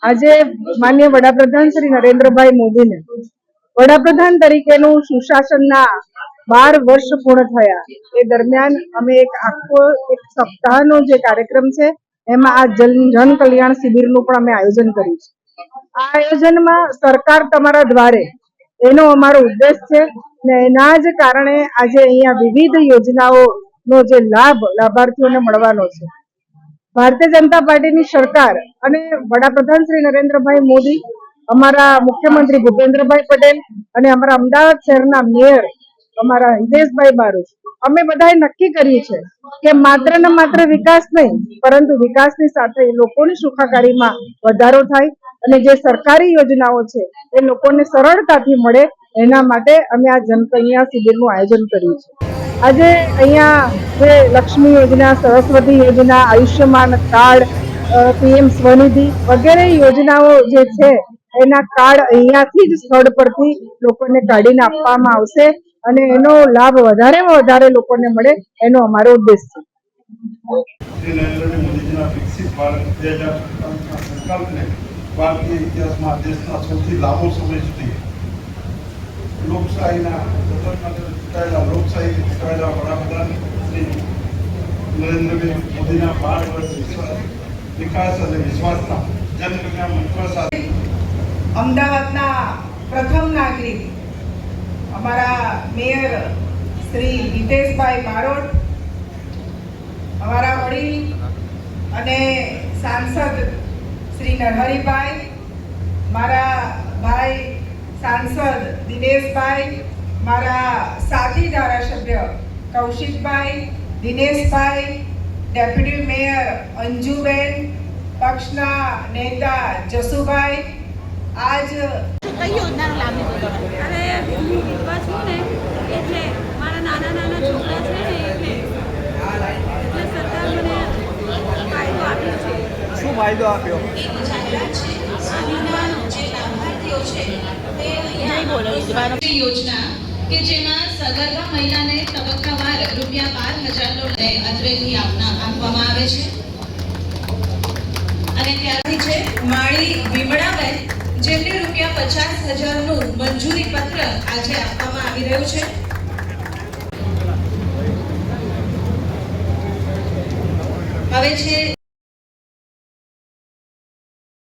આજે માનનીય વડાપ્રધાન શ્રી નરેન્દ્રભાઈ મોદીને વડાપ્રધાન તરીકેનું સુશાસનના 12 વર્ષ પૂર્ણ થયા એ દરમિયાન અમે એક સપ્તાહનો જે કાર્યક્રમ છે એમાં આ જન કલ્યાણ શિબિરનું પણ અમે આયોજન કર્યું છે. આ આયોજનમાં સરકાર તમારા દ્વારે એનો અમારો ઉદ્દેશ છે ને એના જ કારણે આજે અહીંયા વિવિધ યોજનાઓનો જે લાભાર્થીઓને મળવાનો છે. ભારતીય જનતા પાર્ટીની સરકાર અને વડાપ્રધાન શ્રી નરેન્દ્રભાઈ મોદી, અમારા મુખ્યમંત્રી ભૂપેન્દ્રભાઈ પટેલ અને અમારા અમદાવાદ શહેરના મેયર અમારા હિતેશભાઈ બારોટ, અમે બધાએ નક્કી કર્યું છે કે માત્ર ને માત્ર વિકાસ નહીં પરંતુ વિકાસની સાથે લોકોની સુખાકારીમાં વધારો થાય અને જે સરકારી યોજનાઓ છે એ લોકોને સરળતાથી મળે એના માટે અમે આ જનકલ્યાણ શિબિરનું આયોજન કર્યું છે. આજે અહીંયા જે લક્ષ્મી યોજના, સરસ્વતી યોજના, આયુષ્યમાન કાર્ડ, પીએમ સ્વનિધિ વગેરે યોજનાઓ જે છે એના કાર્ડ અહીંયાથી જ સ્થળ પરથી લોકોને કાઢીને આપવામાં આવશે અને એનો લાભ વધારેમાં વધારે લોકોને મળે એનો અમારો ઉદ્દેશ છે. ભારતીય ઇતિહાસમાં દેશના સૌથી લાંબો સમય સુધી લોકશાહીના વડાપ્રધાન શ્રી નરેન્દ્રભાઈ મોદીના 12 વર્ષ વિકાસ અને વિશ્વાસના જનકલ્યાણ મંત્ર સાથે અમદાવાદના પ્રથમ નાગરિક અમારા મેયર શ્રી હિતેશભાઈ બારોટ, અમારા વડીલ અને સાંસદ શ્રી નરહરીભાઈ, મારા ભાઈ સાંસદ દિનેશભાઈ, મારા સાથી ધારાસભ્ય કૌશિકભાઈ, દિનેશભાઈ, ડેપ્યુટી મેયર અંજુબેન, પક્ષના નેતા જસુભાઈ, આજ કઈ યોજનાનો લાભ લીધો? અરે હું વિધવા છું ને એટલે મારા નાના છોકરા છે ને એટલે સરકાર મને ફાયદો આપ્યો છે. શું ફાયદો આપ્યો? યોજના કે જેમાં સગર્ભા મહિલાને તબક્કાવાર ₹12,000 અત્રેથી આપવામાં આવે છે અને ત્યારથી છે માળી વિમળાબેન, જેમને ₹50,000નું મંજૂરી પત્ર આજે આપવામાં આવી રહ્યું છે. હવે છે